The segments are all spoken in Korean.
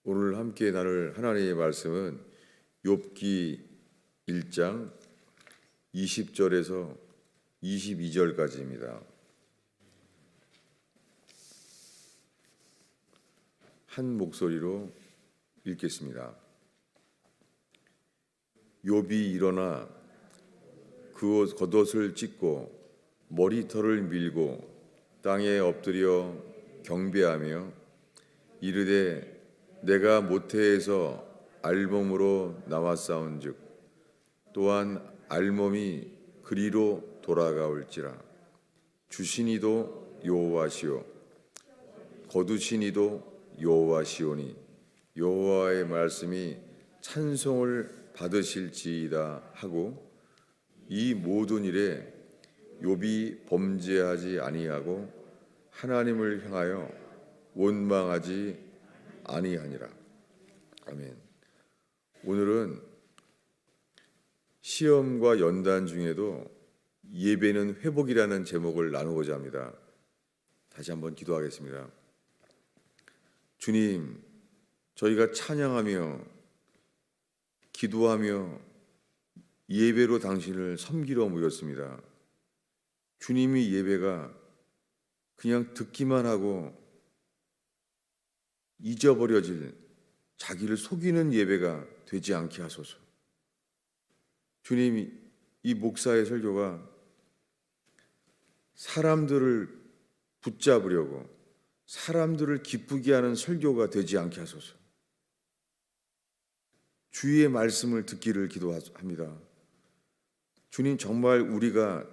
오늘 함께 나눌 하나님의 말씀은 욥기 1장 20절에서 22절까지입니다. 한 목소리로 읽겠습니다. 욥이 일어나 그 겉옷을 찢고 머리털을 밀고 땅에 엎드려 경배하며 이르되 내가 모태에서 알몸으로 나왔사온즉 또한 알몸이 그리로 돌아가올지라. 주시니도 여호와시오 거두시니도 여호와시오니 여호와의 말씀이 찬송을 받으실지이다 하고 이 모든 일에 욥이 범죄하지 아니하고 하나님을 향하여 원망하지 아니하니라. 아멘. 오늘은 시험과 연단 중에도 예배는 회복이라는 제목을 나누고자 합니다. 다시 한번 기도하겠습니다. 주님, 저희가 찬양하며 기도하며 예배로 당신을 섬기러 모였습니다. 주님이 예배가 그냥 듣기만 하고 잊어버려질 자기를 속이는 예배가 되지 않게 하소서. 주님, 이 목사의 설교가 사람들을 붙잡으려고 사람들을 기쁘게 하는 설교가 되지 않게 하소서. 주의 말씀을 듣기를 기도합니다. 주님, 정말 우리가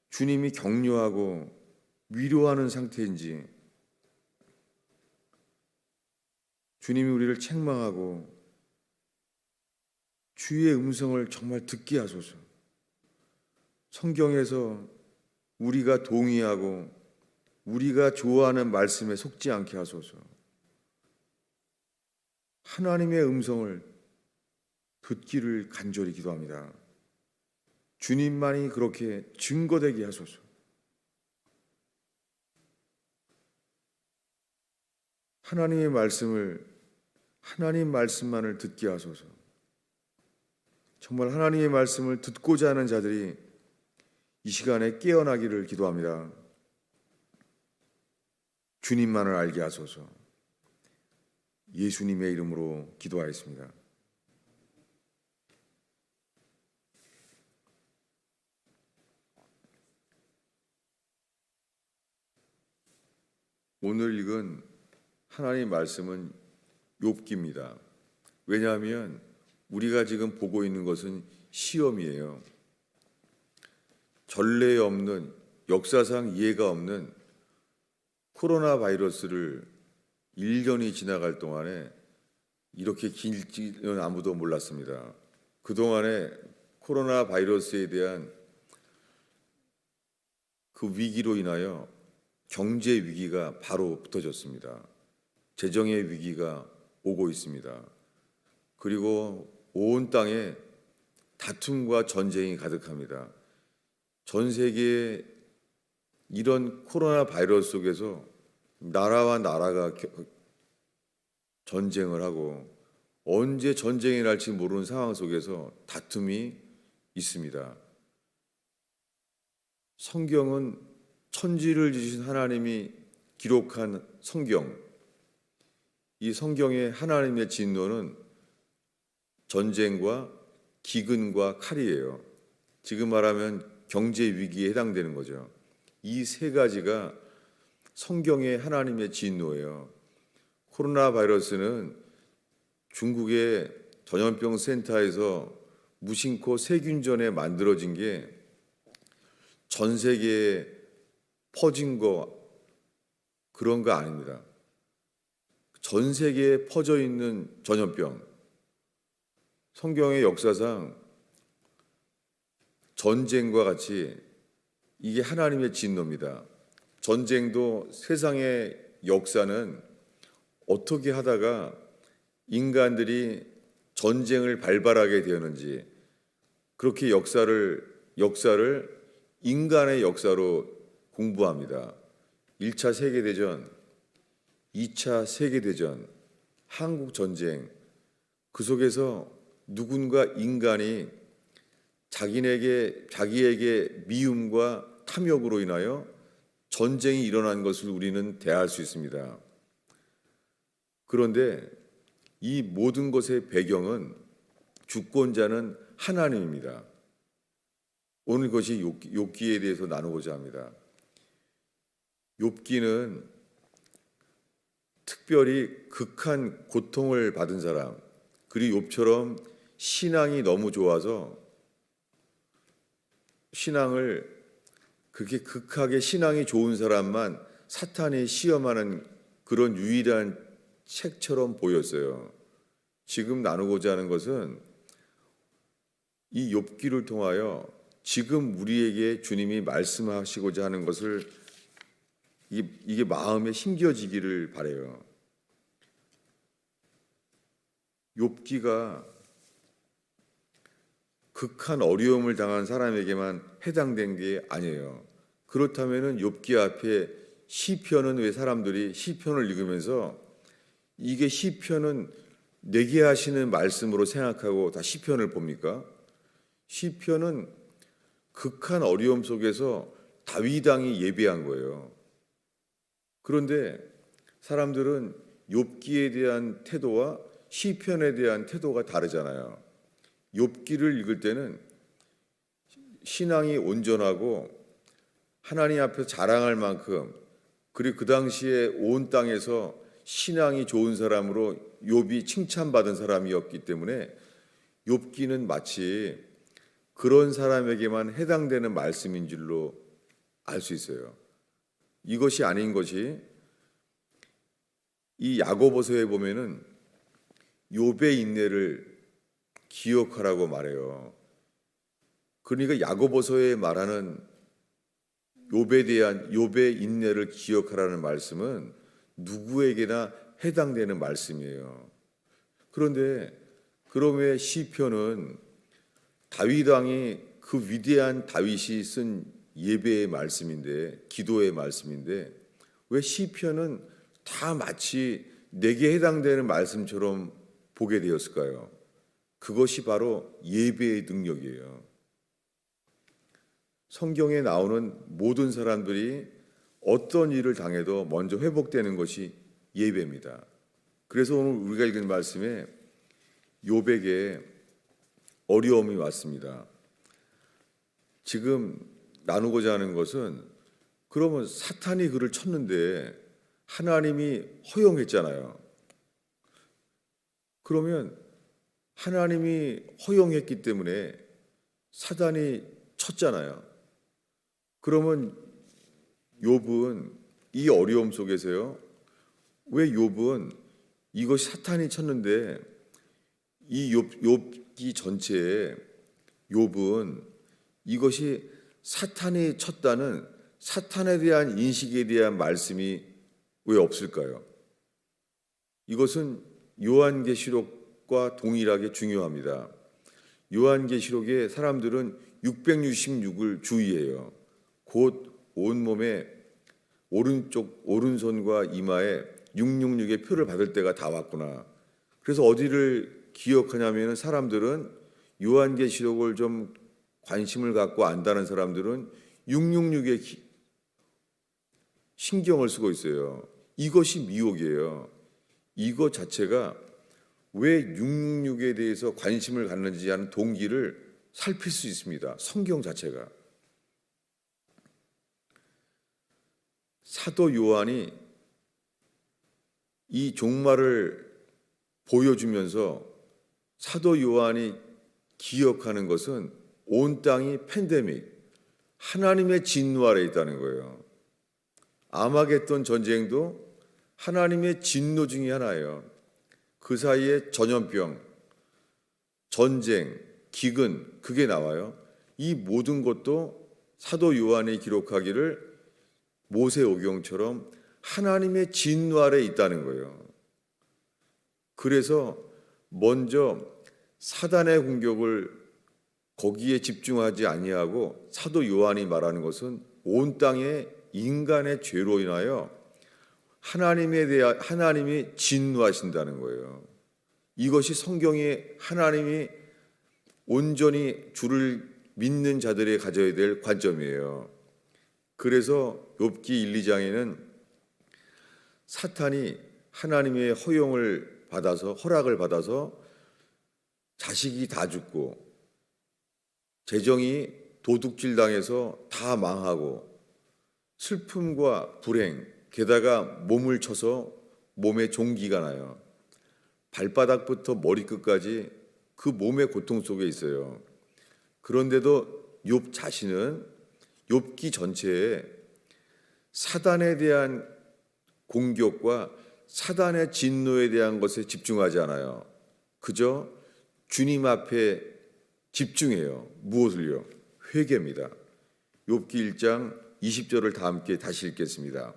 주님이 격려하고 위로하는 상태인지, 주님이 우리를 책망하고 주의 음성을 정말 듣게 하소서. 성경에서 우리가 동의하고 우리가 좋아하는 말씀에 속지 않게 하소서. 하나님의 음성을 듣기를 간절히 기도합니다. 주님만이 그렇게 증거되게 하소서. 하나님의 말씀을, 하나님 말씀만을 듣게 하소서. 정말 하나님의 말씀을 듣고자 하는 자들이 이 시간에 깨어나기를 기도합니다. 주님만을 알게 하소서. 예수님의 이름으로 기도하였습니다. 오늘 읽은 하나님의 말씀은 욥기입니다. 왜냐하면 우리가 지금 보고 있는 것은 시험이에요. 전례 없는, 역사상 이해가 없는 코로나 바이러스를 1년이 지나갈 동안에 이렇게 길지는 아무도 몰랐습니다. 그동안에 코로나 바이러스에 대한 그 위기로 인하여 경제 위기가 바로 붙어졌습니다. 재정의 위기가 오고 있습니다. 그리고 온 땅에 다툼과 전쟁이 가득합니다. 전 세계에 이런 코로나 바이러스 속에서 나라와 나라가 전쟁을 하고 언제 전쟁이 날지 모르는 상황 속에서 다툼이 있습니다. 성경은 천지를 지으신 하나님이 기록한 성경, 이 성경의 하나님의 진노는 전쟁과 기근과 칼이에요. 지금 말하면 경제 위기에 해당되는 거죠. 이 세 가지가 성경의 하나님의 진노예요. 코로나 바이러스는 중국의 전염병 센터에서 무심코 세균전에 만들어진 게 전 세계에 퍼진 거 그런 거 아닙니다. 전 세계에 퍼져 있는 전염병. 성경의 역사상 전쟁과 같이 이게 하나님의 진노입니다. 전쟁도 세상의 역사는 어떻게 하다가 인간들이 전쟁을 발발하게 되었는지, 그렇게 역사를 인간의 역사로 공부합니다. 1차 세계대전, 2차 세계대전, 한국 전쟁, 그 속에서 누군가 인간이 자기에게 미움과 탐욕으로 인하여 전쟁이 일어난 것을 우리는 대할 수 있습니다. 그런데 이 모든 것의 배경은 주권자는 하나님입니다. 오늘 그것이 욥기에 대해서 나누고자 합니다. 욥기는 특별히 극한 고통을 받은 사람, 그리고 욥처럼 신앙이 너무 좋아서 신앙을 그렇게 극하게 신앙이 좋은 사람만 사탄이 시험하는 그런 유일한 책처럼 보였어요. 지금 나누고자 하는 것은 이 욥기를 통하여 지금 우리에게 주님이 말씀하시고자 하는 것을 이게 마음에 심겨지기를 바라요. 욥기가 극한 어려움을 당한 사람에게만 해당된 게 아니에요. 그렇다면은 욥기 앞에 시편은 왜 사람들이 시편을 읽으면서 이게 시편은 내게 하시는 말씀으로 생각하고 다 시편을 봅니까? 시편은 극한 어려움 속에서 다윗 왕이 예배한 거예요. 그런데 사람들은 욥기에 대한 태도와 시편에 대한 태도가 다르잖아요. 욥기를 읽을 때는 신앙이 온전하고 하나님 앞에서 자랑할 만큼, 그리고 그 당시에 온 땅에서 신앙이 좋은 사람으로 욥이 칭찬받은 사람이었기 때문에 욥기는 마치 그런 사람에게만 해당되는 말씀인 줄로 알 수 있어요. 이것이 아닌 것이 이 야고보서에 보면은 욥의 인내를 기억하라고 말해요. 그러니까 야고보서에 말하는 욥에 대한 욥의 인내를 기억하라는 말씀은 누구에게나 해당되는 말씀이에요. 그런데 그럼의 시편은 다윗 왕이 그 위대한 다윗이 쓴 예배의 말씀인데, 기도의 말씀인데 왜 시편은 다 마치 내게 해당되는 말씀처럼 보게 되었을까요? 그것이 바로 예배의 능력이에요. 성경에 나오는 모든 사람들이 어떤 일을 당해도 먼저 회복되는 것이 예배입니다. 그래서 오늘 우리가 읽은 말씀에 욥에게 어려움이 왔습니다. 지금 나누고자 하는 것은, 그러면 사탄이 그를 쳤는데 하나님이 허용했잖아요. 그러면 하나님이 허용했기 때문에 사단이 쳤잖아요. 그러면 욥은 이 어려움 속에서요, 왜 욥은 이것이 사탄이 쳤는데 이 욥기 전체에 욥은 이것이 사탄이 쳤다는 사탄에 대한 인식에 대한 말씀이 왜 없을까요? 이것은 요한계시록과 동일하게 중요합니다. 요한계시록에 사람들은 666을 주의해요. 곧 온몸에 오른손과 이마에 666의 표를 받을 때가 다 왔구나. 그래서 어디를 기억하냐면 사람들은 요한계시록을 좀 관심을 갖고 안다는 사람들은 666에 신경을 쓰고 있어요. 이것이 미혹이에요. 이것 자체가 왜 666에 대해서 관심을 갖는지 하는 동기를 살필 수 있습니다. 성경 자체가. 사도 요한이 이 종말을 보여주면서 사도 요한이 기억하는 것은 온 땅이 팬데믹, 하나님의 진노 아래 있다는 거예요. 아마겟돈 전쟁도 하나님의 진노 중에 하나예요. 그 사이에 전염병, 전쟁, 기근, 그게 나와요. 이 모든 것도 사도 요한이 기록하기를 모세오경처럼 하나님의 진노 아래 있다는 거예요. 그래서 먼저 사단의 공격을 거기에 집중하지 아니하고 사도 요한이 말하는 것은 온 땅에 인간의 죄로 인하여 하나님에 대한 하나님이 진노하신다는 거예요. 이것이 성경에 하나님이 온전히 주를 믿는 자들이 가져야 될 관점이에요. 그래서 욥기 1, 2장에는 사탄이 하나님의 허락을 받아서 자식이 다 죽고 재정이 도둑질 당해서 다 망하고 슬픔과 불행, 게다가 몸을 쳐서 몸에 종기가 나요. 발바닥부터 머리끝까지 그 몸의 고통 속에 있어요. 그런데도 욥 자신은 욥기 전체에 사단에 대한 공격과 사단의 진노에 대한 것에 집중하지 않아요. 그저 주님 앞에 집중해요. 무엇을요? 회개입니다. 욥기 1장 20절을 다 함께 다시 읽겠습니다.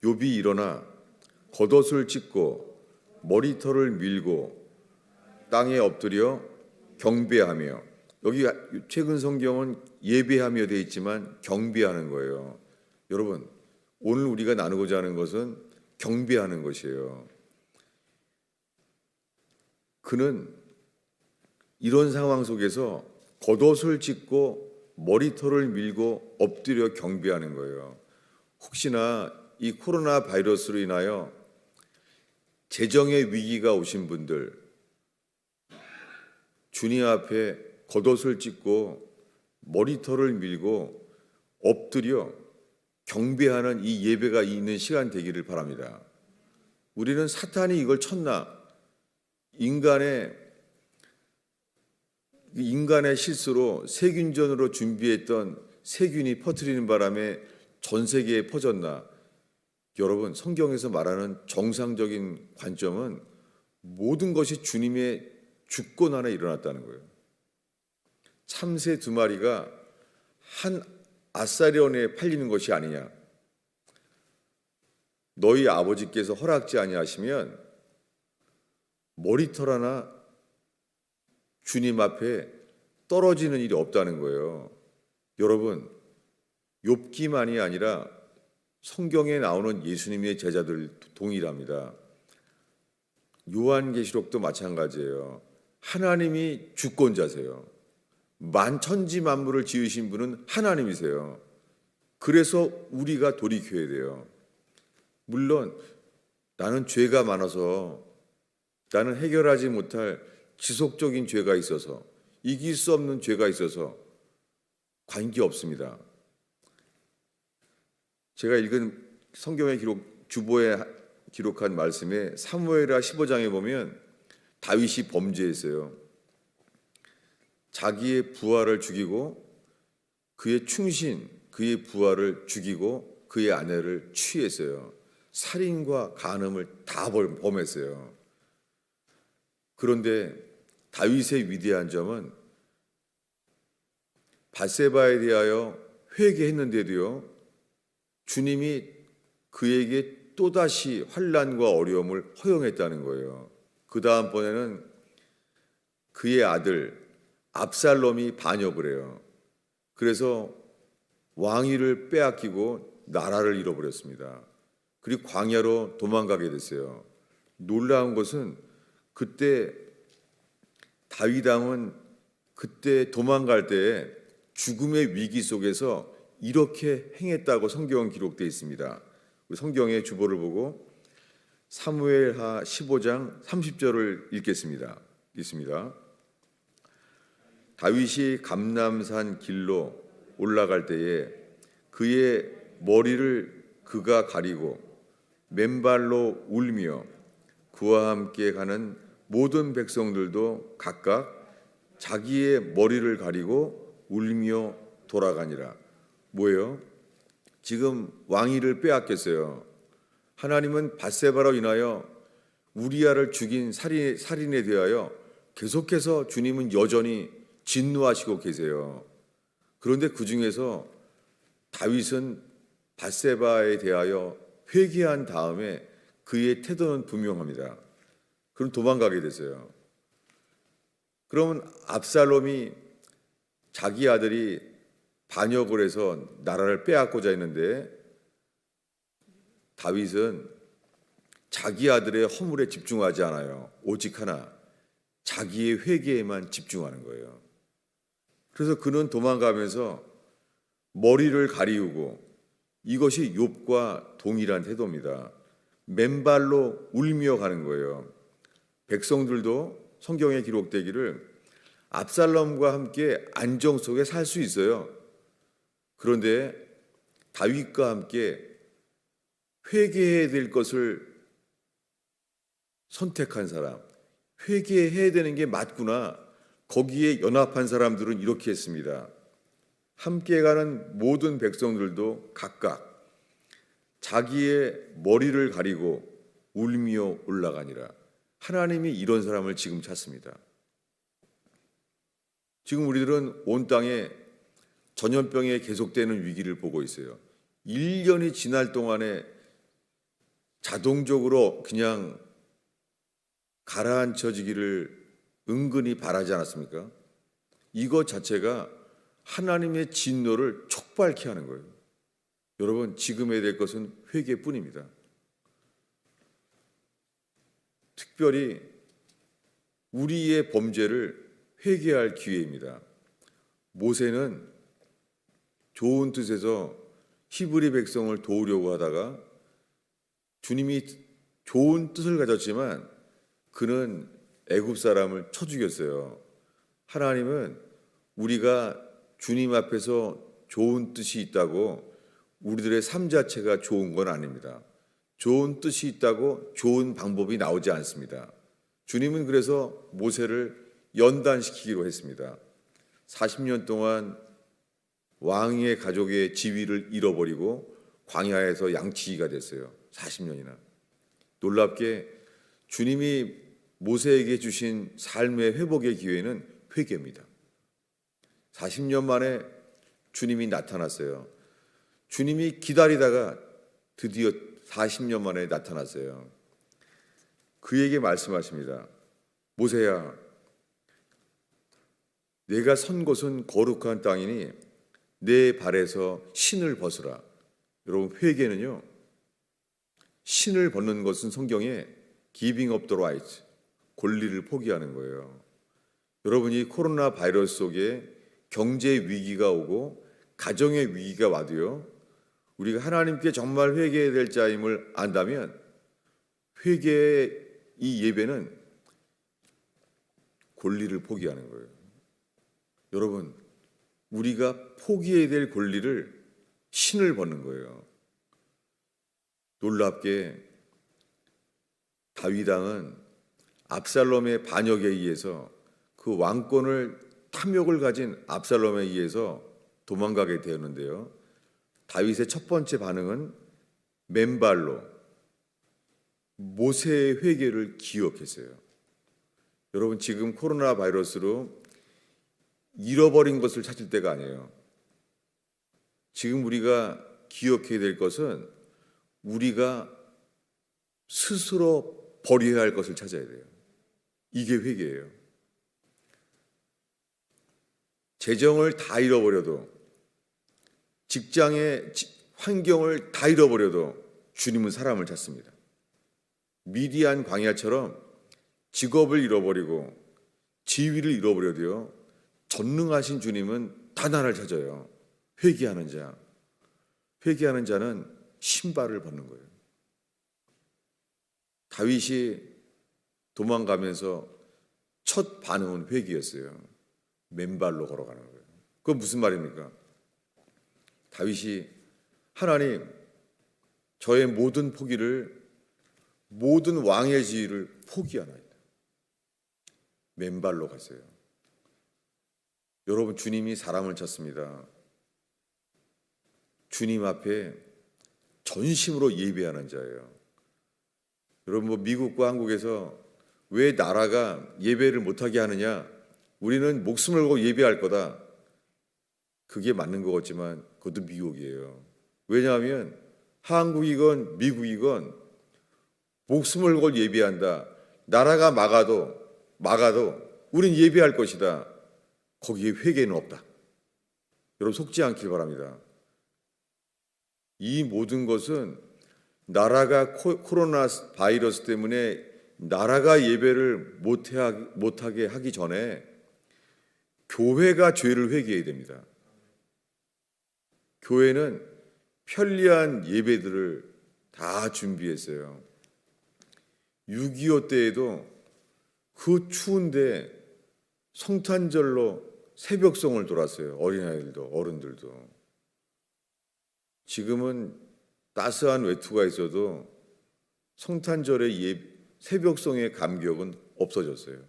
욥이 일어나 겉옷을 찢고 머리털을 밀고 땅에 엎드려 경배하며, 여기 최근 성경은 예배하며 되어 있지만 경배하는 거예요. 여러분, 오늘 우리가 나누고자 하는 것은 경배하는 것이에요. 그는 이런 상황 속에서 겉옷을 찢고 머리털을 밀고 엎드려 경배하는 거예요. 혹시나 이 코로나 바이러스로 인하여 재정의 위기가 오신 분들, 주님 앞에 겉옷을 찢고 머리털을 밀고 엎드려 경배하는 이 예배가 있는 시간 되기를 바랍니다. 우리는 사탄이 이걸 쳤나, 인간의 실수로 세균전으로 준비했던 세균이 퍼뜨리는 바람에 전 세계에 퍼졌나. 여러분, 성경에서 말하는 정상적인 관점은 모든 것이 주님의 주권 안에 일어났다는 거예요. 참새 2마리가 한 아사리온에 팔리는 것이 아니냐. 너희 아버지께서 허락지 아니하시면 머리털 하나 주님 앞에 떨어지는 일이 없다는 거예요. 여러분, 욥기만이 아니라 성경에 나오는 예수님의 제자들 동일합니다. 요한계시록도 마찬가지예요. 하나님이 주권자세요. 만천지 만물을 지으신 분은 하나님이세요. 그래서 우리가 돌이켜야 돼요. 물론 나는 죄가 많아서, 나는 해결하지 못할 지속적인 죄가 있어서, 이길 수 없는 죄가 있어서 관계없습니다. 제가 읽은 성경의 주보에 기록한 말씀에 사무엘하 15장에 보면 다윗이 범죄했어요. 자기의 부하를 죽이고 그의 충신, 그의 부하를 죽이고 그의 아내를 취했어요. 살인과 간음을 다 범했어요. 그런데 다윗의 위대한 점은 밧세바에 대하여 회개했는데도요, 주님이 그에게 또다시 환난과 어려움을 허용했다는 거예요. 그 다음번에는 그의 아들 압살롬이 반역을 해요. 그래서 왕위를 빼앗기고 나라를 잃어버렸습니다. 그리고 광야로 도망가게 됐어요. 놀라운 것은 그때 다윗 왕은 그때 도망갈 때 죽음의 위기 속에서 이렇게 행했다고 성경은 기록되어 있습니다. 우리 성경의 주보를 보고 사무엘하 15장 30절을 읽겠습니다. 읽습니다. 다윗이 감람산 길로 올라갈 때에 그의 머리를 그가 가리고 맨발로 울며 그와 함께 가는 모든 백성들도 각각 자기의 머리를 가리고 울며 돌아가니라. 뭐예요? 지금 왕위를 빼앗겼어요. 하나님은 밧세바로 인하여 우리아를 죽인 살인에 대하여 계속해서 주님은 여전히 진노하시고 계세요. 그런데 그 중에서 다윗은 밧세바에 대하여 회개한 다음에 그의 태도는 분명합니다. 그럼 도망가게 됐어요. 그러면 압살롬이 자기 아들이 반역을 해서 나라를 빼앗고자 했는데 다윗은 자기 아들의 허물에 집중하지 않아요. 오직 하나, 자기의 회개에만 집중하는 거예요. 그래서 그는 도망가면서 머리를 가리우고, 이것이 욥과 동일한 태도입니다. 맨발로 울며 가는 거예요. 백성들도 성경에 기록되기를 압살롬과 함께 안정 속에 살 수 있어요. 그런데 다윗과 함께 회개해야 될 것을 선택한 사람, 회개해야 되는 게 맞구나, 거기에 연합한 사람들은 이렇게 했습니다. 함께 가는 모든 백성들도 각각 자기의 머리를 가리고 울며 올라가니라. 하나님이 이런 사람을 지금 찾습니다. 지금 우리들은 온 땅에 전염병에 계속되는 위기를 보고 있어요. 1년이 지날 동안에 자동적으로 그냥 가라앉혀지기를 은근히 바라지 않았습니까? 이것 자체가 하나님의 진노를 촉발케 하는 거예요. 여러분, 지금 해야 될 것은 회개뿐입니다. 특별히 우리의 범죄를 회개할 기회입니다. 모세는 좋은 뜻에서 히브리 백성을 도우려고 하다가 주님이 좋은 뜻을 가졌지만 그는 애굽 사람을 쳐 죽였어요. 하나님은 우리가 주님 앞에서 좋은 뜻이 있다고 우리들의 삶 자체가 좋은 건 아닙니다. 좋은 뜻이 있다고 좋은 방법이 나오지 않습니다. 주님은 그래서 모세를 연단시키기로 했습니다. 40년 동안 왕의 가족의 지위를 잃어버리고 광야에서 양치기가 됐어요. 40년이나. 놀랍게 주님이 모세에게 주신 삶의 회복의 기회는 회개입니다. 40년 만에 주님이 나타났어요. 주님이 기다리다가 드디어 40년 만에 나타났어요. 그에게 말씀하십니다. 모세야, 내가 선 곳은 거룩한 땅이니 내 발에서 신을 벗으라. 여러분, 회개는요, 신을 벗는 것은 성경에 giving up the right, 권리를 포기하는 거예요. 여러분이 코로나 바이러스 속에 경제 위기가 오고 가정의 위기가 와도요, 우리가 하나님께 정말 회개해야 될 자임을 안다면 회개의 이 예배는 권리를 포기하는 거예요. 여러분, 우리가 포기해야 될 권리를 신을 벗는 거예요. 놀랍게 다윗 왕은 압살롬의 반역에 의해서 그 왕권을 탐욕을 가진 압살롬에 의해서 도망가게 되었는데요. 다윗의 첫 번째 반응은 맨발로 모세의 회개를 기억했어요. 여러분, 지금 코로나 바이러스로 잃어버린 것을 찾을 때가 아니에요. 지금 우리가 기억해야 될 것은 우리가 스스로 버려야 할 것을 찾아야 돼요. 이게 회개예요. 재정을 다 잃어버려도, 직장의 환경을 다 잃어버려도 주님은 사람을 찾습니다. 미디안 광야처럼 직업을 잃어버리고 지위를 잃어버려도요, 전능하신 주님은 단 하나를 찾아요. 회개하는 자. 회개하는 자는 신발을 벗는 거예요. 다윗이 도망가면서 첫 반응은 회개였어요. 맨발로 걸어가는 거예요. 그건 무슨 말입니까? 다윗이 하나님, 저의 모든 포기를, 모든 왕의 지위를 포기하나이다. 맨발로 갔어요. 여러분, 주님이 사람을 찾습니다. 주님 앞에 전심으로 예배하는 자예요. 여러분, 미국과 한국에서 왜 나라가 예배를 못하게 하느냐? 우리는 목숨을 걸고 예배할 거다. 그게 맞는 것 같지만 그것도 미혹이에요. 왜냐하면 한국이건 미국이건 목숨을 걸고 예배한다. 나라가 막아도 우린 예배할 것이다. 거기에 회개는 없다. 여러분, 속지 않길 바랍니다. 이 모든 것은 나라가 코로나 바이러스 때문에 나라가 예배를 못하게 하기 전에 교회가 죄를 회개해야 됩니다. 교회는 편리한 예배들을 다 준비했어요. 6.25 때에도 그 추운데 성탄절로 새벽송을 돌았어요. 어린아이들도 어른들도. 지금은 따스한 외투가 있어도 성탄절의 새벽송의 감격은 없어졌어요.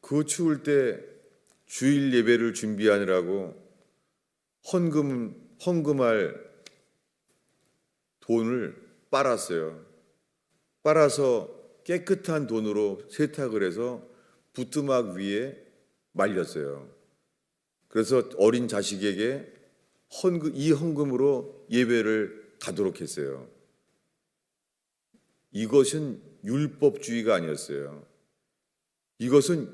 그 추울 때 주일 예배를 준비하느라고 헌금할 돈을 빨았어요. 빨아서 깨끗한 돈으로 세탁을 해서 부뚜막 위에 말렸어요. 그래서 어린 자식에게 이 헌금으로 예배를 가도록 했어요. 이것은 율법주의가 아니었어요. 이것은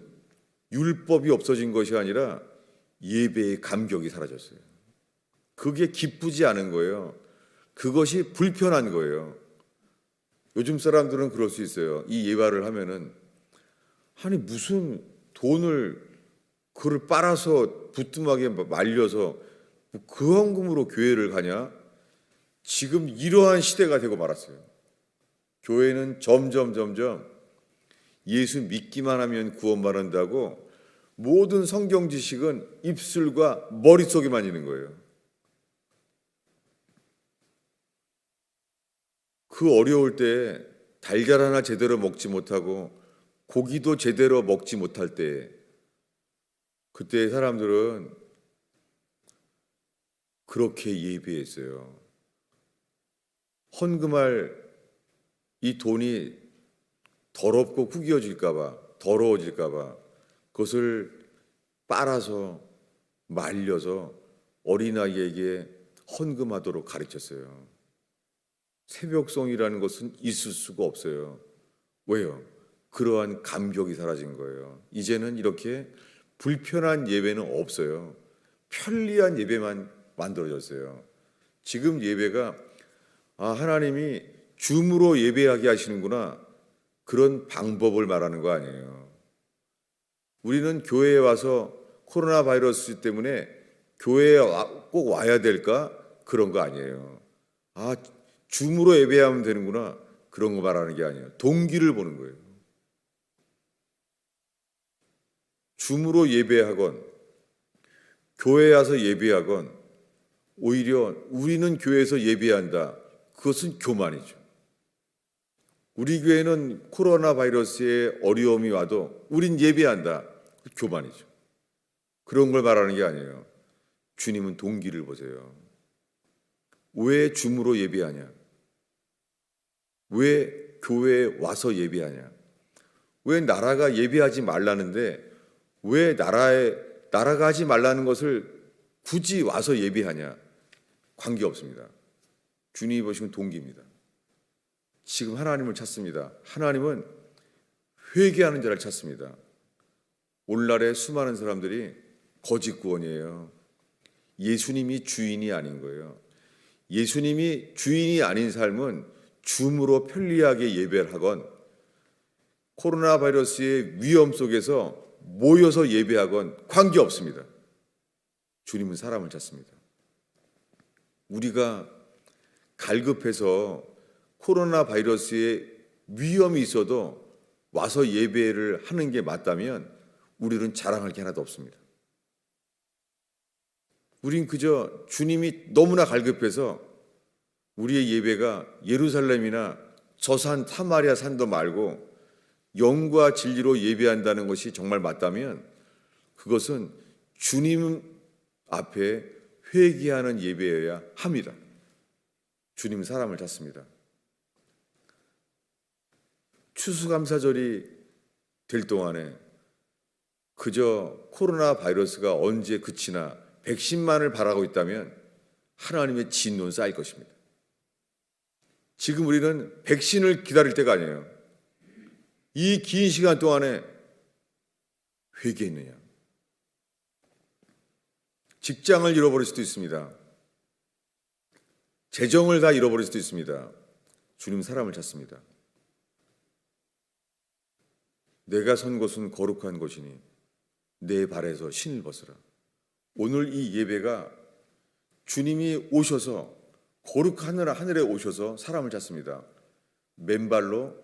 율법이 없어진 것이 아니라 예배의 감격이 사라졌어요. 그게 기쁘지 않은 거예요. 그것이 불편한 거예요. 요즘 사람들은 그럴 수 있어요. 이 예배를 하면은 아니 무슨 돈을 그걸 빨아서 부뚜막에 말려서 그 헌금으로 교회를 가냐? 지금 이러한 시대가 되고 말았어요. 교회는 점점 예수 믿기만 하면 구원받는다고 모든 성경 지식은 입술과 머릿속에만 있는 거예요. 그 어려울 때 달걀 하나 제대로 먹지 못하고 고기도 제대로 먹지 못할 때 그때 사람들은 그렇게 예배했어요. 헌금할 이 돈이 더럽고 더러워질까 봐 그것을 빨아서 말려서 어린아이에게 헌금하도록 가르쳤어요. 새벽송이라는 것은 있을 수가 없어요. 왜요? 그러한 감격이 사라진 거예요. 이제는 이렇게 불편한 예배는 없어요. 편리한 예배만 만들어졌어요. 지금 예배가 하나님이 줌으로 예배하게 하시는구나, 그런 방법을 말하는 거 아니에요. 우리는 교회에 와서 코로나 바이러스 때문에 교회에 꼭 와야 될까? 그런 거 아니에요. 줌으로 예배하면 되는구나, 그런 거 말하는 게 아니에요. 동기를 보는 거예요. 줌으로 예배하건 교회에 와서 예배하건 오히려 우리는 교회에서 예배한다, 그것은 교만이죠. 우리 교회는 코로나 바이러스의 어려움이 와도 우린 예배한다, 교만이죠. 그런 걸 말하는 게 아니에요. 주님은 동기를 보세요. 왜 줌으로 예배하냐? 왜 교회에 와서 예배하냐? 왜 나라가 예배하지 말라는데 왜 나라가 하지 말라는 것을 굳이 와서 예배하냐? 관계없습니다. 주님이 보시면 동기입니다. 지금 하나님을 찾습니다. 하나님은 회개하는 자를 찾습니다. 오늘날의 수많은 사람들이 거짓 구원이에요. 예수님이 주인이 아닌 거예요. 예수님이 주인이 아닌 삶은 줌으로 편리하게 예배를 하건 코로나 바이러스의 위험 속에서 모여서 예배하건 관계없습니다. 주님은 사람을 찾습니다. 우리가 갈급해서 코로나 바이러스의 위험이 있어도 와서 예배를 하는 게 맞다면 우리는 자랑할 게 하나도 없습니다. 우린 그저 주님이 너무나 갈급해서 우리의 예배가 예루살렘이나 저 산 사마리아 산도 말고 영과 진리로 예배한다는 것이 정말 맞다면 그것은 주님 앞에 회개하는 예배여야 합니다. 주님은 사람을 찾습니다. 추수감사절이 될 동안에 그저 코로나 바이러스가 언제 그치나 백신만을 바라고 있다면 하나님의 진노는 쌓일 것입니다. 지금 우리는 백신을 기다릴 때가 아니에요. 이 긴 시간 동안에 회개했느냐? 직장을 잃어버릴 수도 있습니다. 재정을 다 잃어버릴 수도 있습니다. 주님 사람을 찾습니다. 내가 선 곳은 거룩한 곳이니 내 발에서 신을 벗으라. 오늘 이 예배가 주님이 오셔서 거룩한 하늘에 오셔서 사람을 찾습니다. 맨발로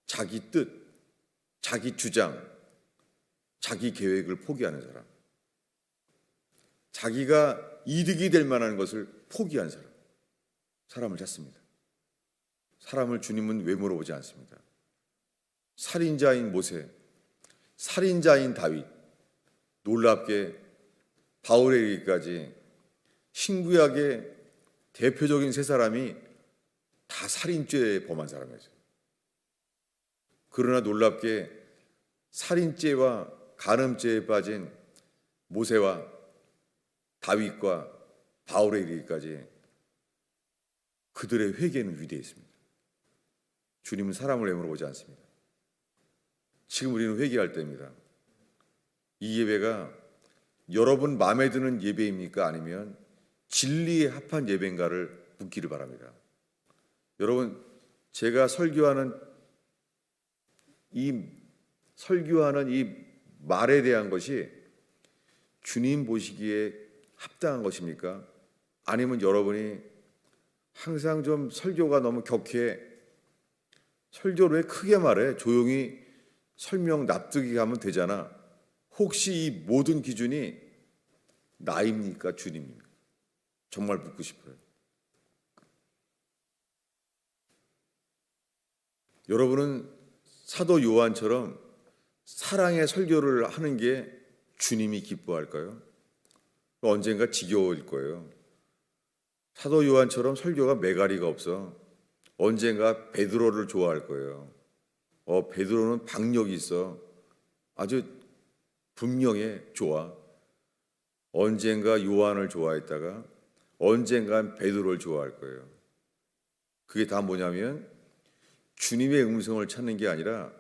자기 뜻, 자기 주장, 자기 계획을 포기하는 사람, 자기가 이득이 될 만한 것을 포기한 사람을 찾습니다. 사람을 주님은 외모로 보지 않습니다. 살인자인 모세, 살인자인 다윗, 놀랍게 바울에 이르기까지 신구약의 대표적인 세 사람이 다 살인죄에 범한 사람이었어요. 그러나 놀랍게 살인죄와 간음죄에 빠진 모세와 다윗과 바울에 이르기까지 그들의 회개는 위대했습니다. 주님은 사람을 외모로 보지 않습니다. 지금 우리는 회개할 때입니다. 이 예배가 여러분 마음에 드는 예배입니까? 아니면 진리에 합한 예배인가를 묻기를 바랍니다. 여러분, 제가 설교하는 이 말에 대한 것이 주님 보시기에 합당한 것입니까? 아니면 여러분이 항상 좀 설교가 너무 격해, 설교를 왜 크게 말해? 조용히 설명 납득이 가면 되잖아. 혹시 이 모든 기준이 나입니까? 주님입니까? 정말 묻고 싶어요. 여러분은 사도 요한처럼 사랑의 설교를 하는 게 주님이 기뻐할까요? 언젠가 지겨울 거예요. 사도 요한처럼 설교가 매가리가 없어. 언젠가 베드로를 좋아할 거예요. 베드로는 박력이 있어. 아주 분명해, 좋아. 언젠가 요한을 좋아했다가 언젠간 베드로를 좋아할 거예요. 그게 다 뭐냐면 주님의 음성을 찾는 게 아니라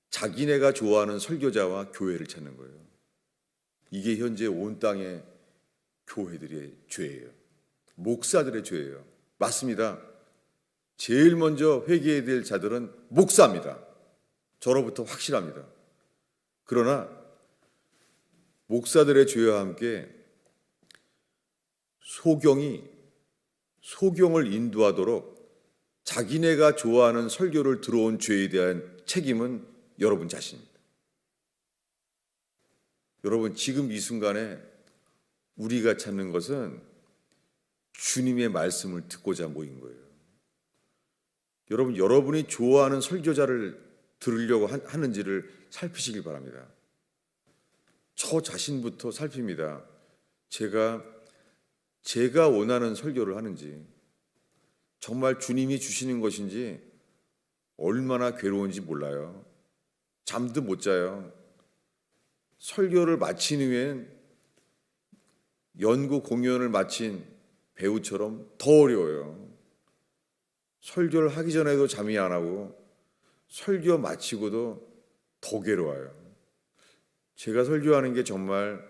자기네가 좋아하는 설교자와 교회를 찾는 거예요. 이게 현재 온 땅의 교회들의 죄예요. 목사들의 죄예요. 맞습니다. 제일 먼저 회개해야 될 자들은 목사입니다. 저로부터 확실합니다. 그러나 목사들의 죄와 함께 소경을 인도하도록 자기네가 좋아하는 설교를 들어온 죄에 대한 책임은 여러분 자신입니다. 여러분, 지금 이 순간에 우리가 찾는 것은 주님의 말씀을 듣고자 모인 거예요. 여러분이 좋아하는 설교자를 들으려고 하는지를 살피시길 바랍니다. 저 자신부터 살핍니다. 제가 원하는 설교를 하는지, 정말 주님이 주시는 것인지 얼마나 괴로운지 몰라요. 잠도 못 자요. 설교를 마친 후엔 연구 공연을 마친 배우처럼 더 어려워요. 설교를 하기 전에도 잠이 안 하고 설교 마치고도 더 괴로워요. 제가 설교하는 게 정말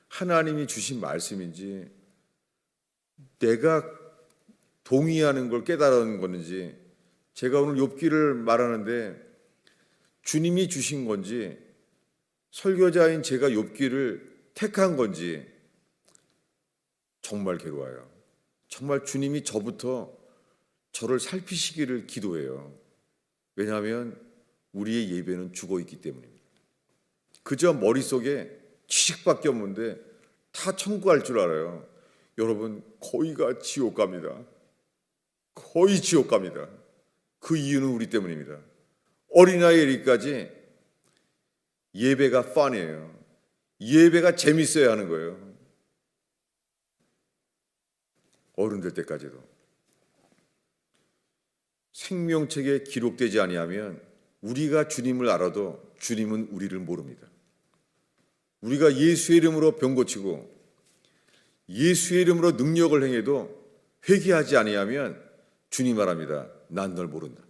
하나님이 주신 말씀인지 내가 동의하는 걸 깨달은 건지, 제가 오늘 욥기를 말하는데 주님이 주신 건지 설교자인 제가 욥기를 택한 건지 정말 괴로워요. 정말 주님이 저를 살피시기를 기도해요. 왜냐하면 우리의 예배는 죽어있기 때문입니다. 그저 머릿속에 지식밖에 없는데 다 청구할 줄 알아요. 여러분, 거의가 지옥 갑니다. 거의 지옥 갑니다. 그 이유는 우리 때문입니다. 어린아이 이르기까지 예배가 펀이에요. 예배가 재밌어야 하는 거예요. 어른 될 때까지도. 생명책에 기록되지 아니하면 우리가 주님을 알아도 주님은 우리를 모릅니다. 우리가 예수의 이름으로 병 고치고 예수의 이름으로 능력을 행해도 회개하지 아니하면 주님 말합니다. 난 널 모른다.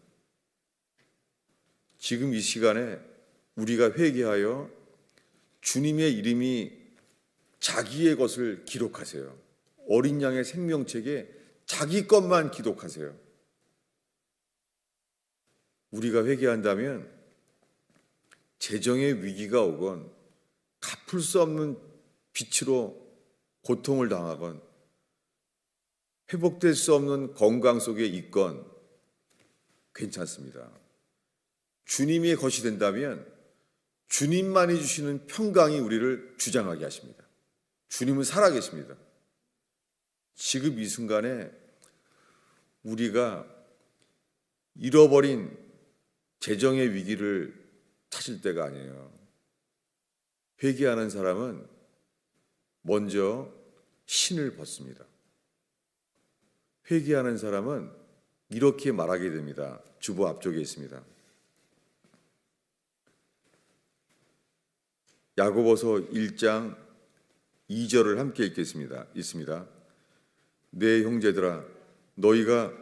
지금 이 시간에 우리가 회개하여 주님의 이름이 자기의 것을 기록하세요. 어린 양의 생명책에 자기 것만 기독하세요. 우리가 회개한다면 재정의 위기가 오건 갚을 수 없는 빚으로 고통을 당하건 회복될 수 없는 건강 속에 있건 괜찮습니다. 주님의 것이 된다면 주님만이 주시는 평강이 우리를 주장하게 하십니다. 주님은 살아계십니다. 지금 이 순간에 우리가 잃어버린 재정의 위기를 찾을 때가 아니에요. 회개하는 사람은 먼저 신을 벗습니다. 회개하는 사람은 이렇게 말하게 됩니다. 주보 앞쪽에 있습니다. 야고보서 1장 2절을 함께 읽겠습니다. 있습니다. 내 형제들아, 너희가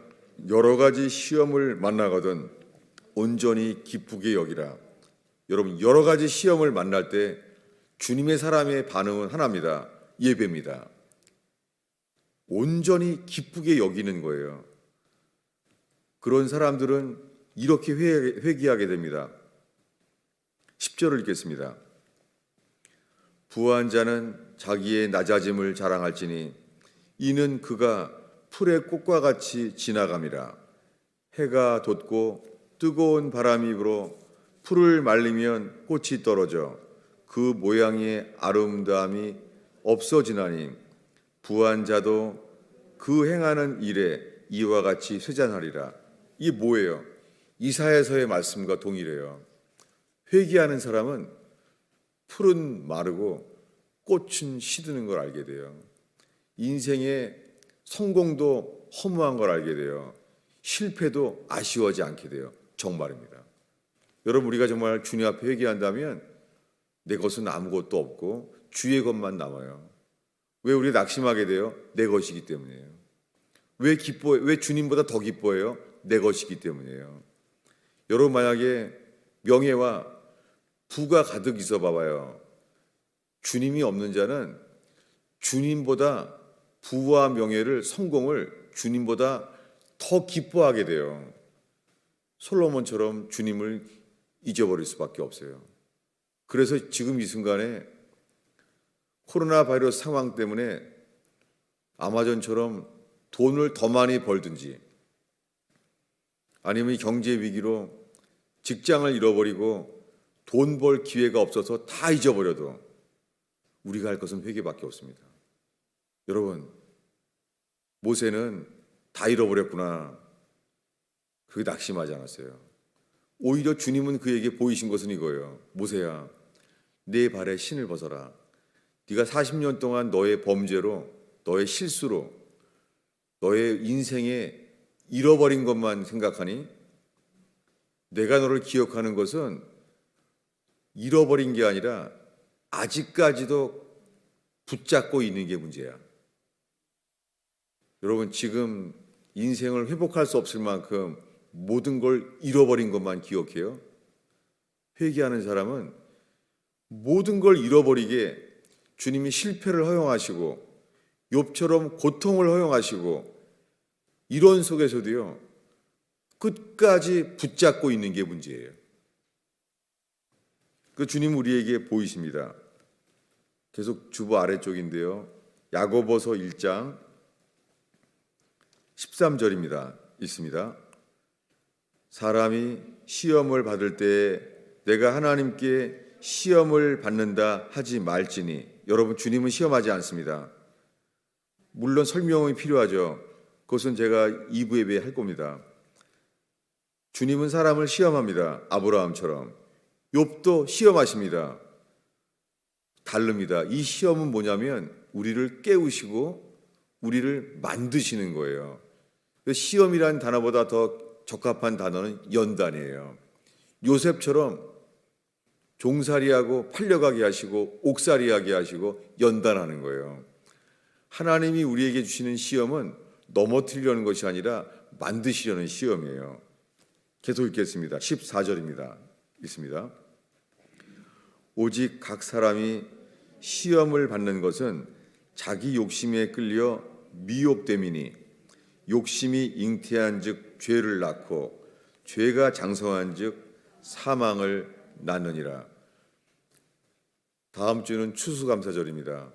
여러 가지 시험을 만나거든 온전히 기쁘게 여기라. 여러분, 여러 가지 시험을 만날 때 주님의 사람의 반응은 하나입니다. 예배입니다. 온전히 기쁘게 여기는 거예요. 그런 사람들은 이렇게 회개하게 됩니다. 10절을 읽겠습니다. 부한 자는 자기의 낮아짐을 자랑할지니 이는 그가 풀의 꽃과 같이 지나감이라. 해가 돋고 뜨거운 바람이 불어 풀을 말리면 꽃이 떨어져 그 모양의 아름다움이 없어지나니 부한 자도 그 행하는 일에 이와 같이 쇠잔하리라. 이게 뭐예요? 이사야서의 말씀과 동일해요. 회개하는 사람은 풀은 마르고 꽃은 시드는 걸 알게 돼요. 인생의 성공도 허무한 걸 알게 돼요. 실패도 아쉬워하지 않게 돼요. 정말입니다. 여러분, 우리가 정말 주님 앞에 회개한다면 내 것은 아무것도 없고 주의 것만 남아요. 왜 우리 낙심하게 돼요? 내 것이기 때문이에요. 왜 기뻐해요? 왜 주님보다 더 기뻐해요? 내 것이기 때문이에요. 여러분, 만약에 명예와 부가 가득 있어 봐봐요. 주님이 없는 자는 주님보다 부와 명예를, 성공을 주님보다 더 기뻐하게 돼요. 솔로몬처럼 주님을 잊어버릴 수밖에 없어요. 그래서 지금 이 순간에 코로나 바이러스 상황 때문에 아마존처럼 돈을 더 많이 벌든지 아니면 경제 위기로 직장을 잃어버리고 돈 벌 기회가 없어서 다 잊어버려도 우리가 할 것은 회개밖에 없습니다. 여러분, 모세는 다 잃어버렸구나. 그게 낙심하지 않았어요. 오히려 주님은 그에게 보이신 것은 이거예요. 모세야, 내 발에 신을 벗어라. 네가 40년 동안 너의 범죄로, 너의 실수로, 너의 인생에 잃어버린 것만 생각하니 내가 너를 기억하는 것은 잃어버린 게 아니라 아직까지도 붙잡고 있는 게 문제야. 여러분, 지금 인생을 회복할 수 없을 만큼 모든 걸 잃어버린 것만 기억해요. 회개하는 사람은 모든 걸 잃어버리게 주님이 실패를 허용하시고 욥처럼 고통을 허용하시고 이런 속에서도요, 끝까지 붙잡고 있는 게 문제예요. 그 주님 우리에게 보이십니다. 계속 주보 아래쪽인데요. 야고보서 1장 13절입니다. 있습니다. 사람이 시험을 받을 때 내가 하나님께 시험을 받는다 하지 말지니. 여러분, 주님은 시험하지 않습니다. 물론 설명이 필요하죠. 그것은 제가 2부 예배에 할 겁니다. 주님은 사람을 시험합니다. 아브라함처럼. 욥도 시험하십니다. 다릅니다. 이 시험은 뭐냐면 우리를 깨우시고 우리를 만드시는 거예요. 시험이라는 단어보다 더 적합한 단어는 연단이에요. 요셉처럼 종살이하고 팔려가게 하시고 옥살이하게 하시고 연단하는 거예요. 하나님이 우리에게 주시는 시험은 넘어뜨리려는 것이 아니라 만드시려는 시험이에요. 계속 읽겠습니다. 14절입니다. 있습니다. 오직 각 사람이 시험을 받는 것은 자기 욕심에 끌려 미혹됨이니 욕심이 잉태한즉 죄를 낳고 죄가 장성한즉 사망을 낳느니라. 다음 주는 추수감사절입니다.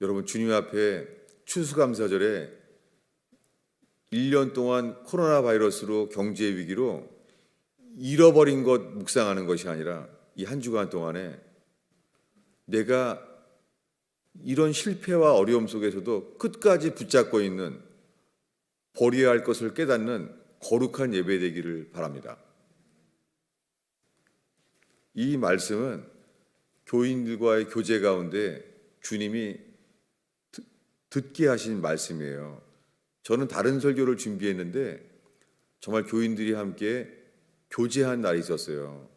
여러분, 주님 앞에 추수감사절에 1년 동안 코로나 바이러스로 경제 위기로 잃어버린 것 묵상하는 것이 아니라 이 한 주간 동안에 내가 이런 실패와 어려움 속에서도 끝까지 붙잡고 있는 버려야 할 것을 깨닫는 거룩한 예배 되기를 바랍니다. 이 말씀은 교인들과의 교제 가운데 주님이 듣게 하신 말씀이에요. 저는 다른 설교를 준비했는데 정말 교인들이 함께 교제한 날이 있었어요.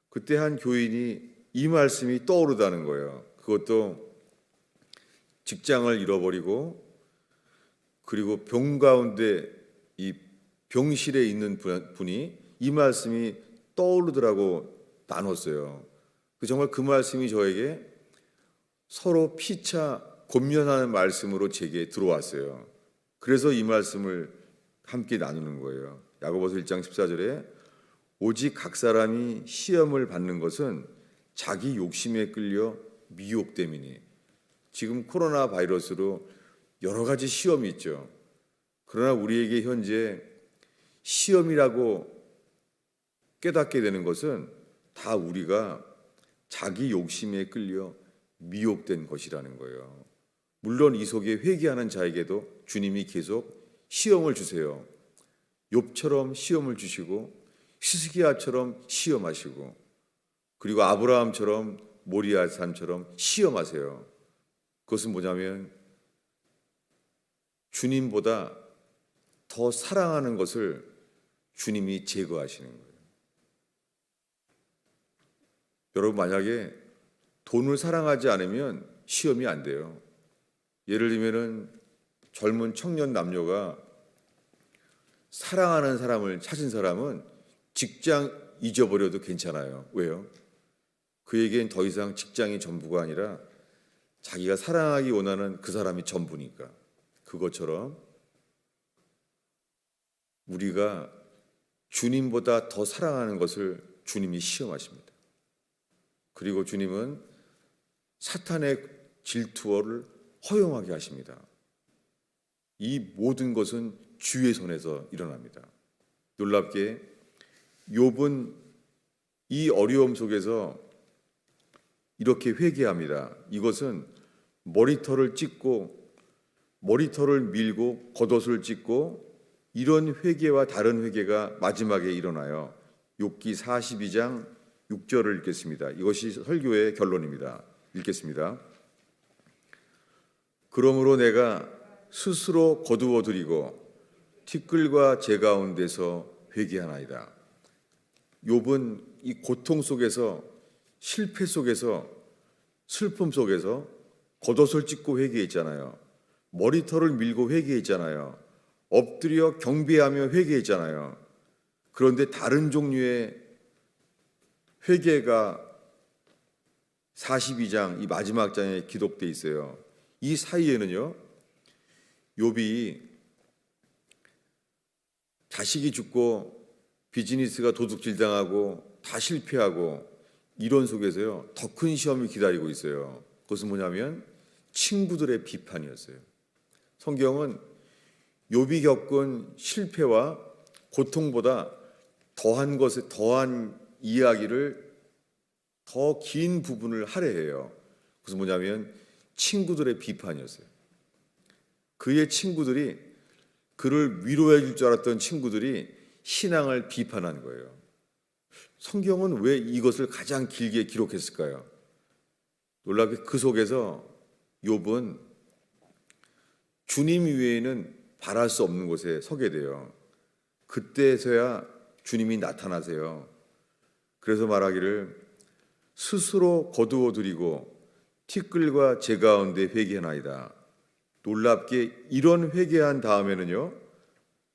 그때 한 교인이 이 말씀이 떠오르다는 거예요. 그것도 직장을 잃어버리고 그리고 병 가운데 이 병실에 있는 분이 이 말씀이 떠오르더라고 나눴어요. 정말 그 말씀이 저에게 서로 피차 권면하는 말씀으로 제게 들어왔어요. 그래서 이 말씀을 함께 나누는 거예요. 야고보서 1장 14절에 오직 각 사람이 시험을 받는 것은 자기 욕심에 끌려 미혹됨이니. 지금 코로나 바이러스로 여러 가지 시험이 있죠. 그러나 우리에게 현재 시험이라고 깨닫게 되는 것은 다 우리가 자기 욕심에 끌려 미혹된 것이라는 거예요. 물론 이 속에 회개하는 자에게도 주님이 계속 시험을 주세요. 욥처럼 시험을 주시고 히스기야처럼 시험하시고 그리고 아브라함처럼 모리아산처럼 시험하세요. 그것은 뭐냐면 주님보다 더 사랑하는 것을 주님이 제거하시는 거예요. 여러분, 만약에 돈을 사랑하지 않으면 시험이 안 돼요. 예를 들면은 젊은 청년 남녀가 사랑하는 사람을 찾은 사람은 직장 잊어버려도 괜찮아요. 왜요? 그에겐 더 이상 직장이 전부가 아니라 자기가 사랑하기 원하는 그 사람이 전부니까. 그것처럼 우리가 주님보다 더 사랑하는 것을 주님이 시험하십니다. 그리고 주님은 사탄의 질투를 허용하게 하십니다. 이 모든 것은 주의 손에서 일어납니다. 놀랍게 욥은 이 어려움 속에서 이렇게 회개합니다. 이것은 머리털을 찢고 머리털을 밀고 겉옷을 찢고 이런 회개와 다른 회개가 마지막에 일어나요. 욥기 42장 6절을 읽겠습니다. 이것이 설교의 결론입니다. 읽겠습니다. 그러므로 내가 스스로 거두어 드리고 티끌과 재 가운데서 회개하나이다. 욥은 이 고통 속에서 실패 속에서 슬픔 속에서 겉옷을 찢고 회개했잖아요. 머리털을 밀고 회개했잖아요. 엎드려 경배하며 회개했잖아요. 그런데 다른 종류의 회개가 42장 이 마지막 장에 기록되어 있어요. 이 사이에는요, 욥이 자식이 죽고 비즈니스가 도둑질당하고 다 실패하고 이런 속에서요, 더 큰 시험이 기다리고 있어요. 그것은 뭐냐면 친구들의 비판이었어요. 성경은 욥이 겪은 실패와 고통보다 더한 이야기를 더 긴 부분을 할애해요. 그래서 뭐냐면 친구들의 비판이었어요. 그의 친구들이 그를 위로해 줄 줄 알았던 친구들이 신앙을 비판한 거예요. 성경은 왜 이것을 가장 길게 기록했을까요? 놀랍게 그 속에서 욥은 주님 외에는 바랄 수 없는 곳에 서게 돼요. 그때서야 주님이 나타나세요. 그래서 말하기를 스스로 거두어 드리고 티끌과 재 가운데 회개하나이다. 놀랍게 이런 회개한 다음에는요,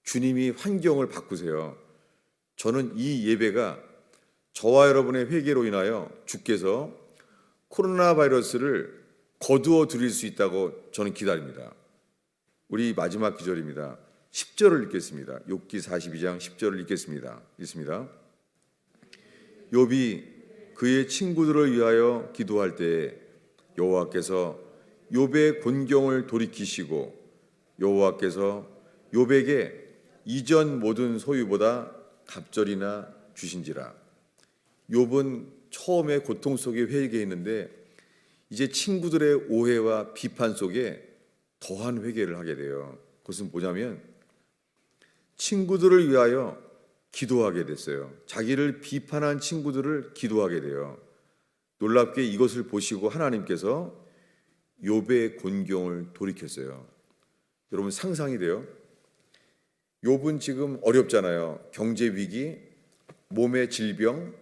주님이 환경을 바꾸세요. 저는 이 예배가 저와 여러분의 회개로 인하여 주께서 코로나 바이러스를 거두어 드릴 수 있다고 저는 기다립니다. 우리 마지막 기절입니다. 10절을 읽겠습니다. 욥기 42장 10절을 읽겠습니다. 읽습니다. 욥이 그의 친구들을 위하여 기도할 때에 여호와께서 욥의 곤경을 돌이키시고 여호와께서 욥에게 이전 모든 소유보다 갑절이나 주신지라. 욥은 처음에 고통 속에 회개했는데 이제 친구들의 오해와 비판 속에 더한 회개를 하게 돼요. 그것은 뭐냐면 친구들을 위하여 기도하게 됐어요. 자기를 비판한 친구들을 기도하게 돼요. 놀랍게 이것을 보시고 하나님께서 욥의 곤경을 돌이켰어요. 여러분 상상이 돼요? 욥은 지금 어렵잖아요. 경제 위기, 몸의 질병,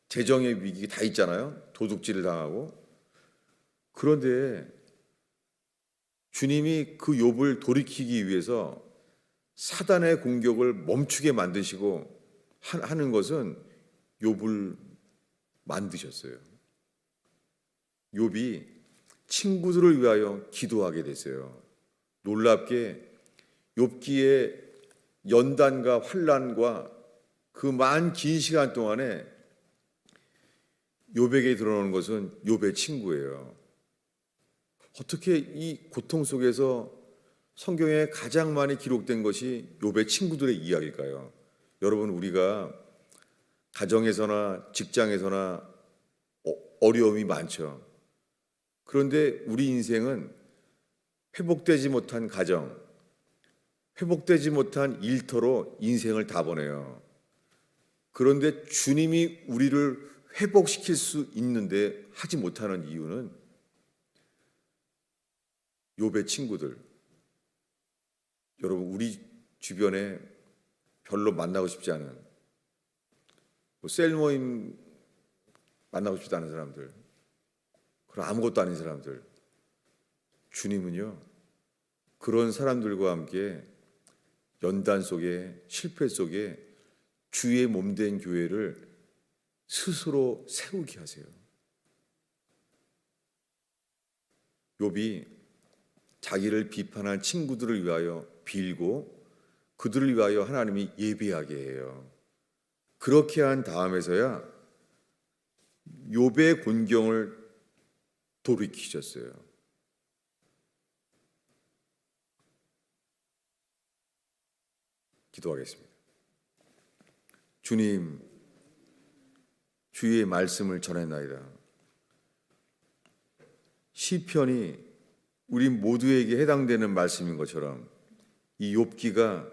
재정의 위기 다 있잖아요. 도둑질을 당하고. 그런데 주님이 그 욥을 돌이키기 위해서 사단의 공격을 멈추게 만드시고 하는 것은 욥을 만드셨어요. 욥이 친구들을 위하여 기도하게 됐어요. 놀랍게 욥기의 연단과 환난과 그 많은 긴 시간 동안에 욥에게 드러나는 것은 욥의 친구예요. 어떻게 이 고통 속에서 성경에 가장 많이 기록된 것이 욥의 친구들의 이야기일까요? 여러분, 우리가 가정에서나 직장에서나 어려움이 많죠. 그런데 우리 인생은 회복되지 못한 가정, 회복되지 못한 일터로 인생을 다 보내요. 그런데 주님이 우리를 회복시킬 수 있는데 하지 못하는 이유는 욥의 친구들, 여러분 우리 주변에 별로 만나고 싶지 않은 셀 모임 만나고 싶지 않은 사람들, 그런 아무것도 아닌 사람들, 주님은요 그런 사람들과 함께 연단 속에 실패 속에 주의 몸된 교회를 스스로 세우게 하세요. 욥이 자기를 비판한 친구들을 위하여 빌고 그들을 위하여 하나님이 예배하게 해요. 그렇게 한 다음에서야 욥의 곤경을 돌이키셨어요. 기도하겠습니다. 주님, 주의 말씀을 전해나이다. 시편이 우리 모두에게 해당되는 말씀인 것처럼 이 욥기가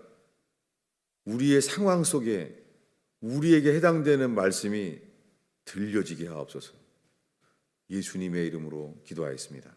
우리의 상황 속에 우리에게 해당되는 말씀이 들려지게 하옵소서. 예수님의 이름으로 기도하였습니다.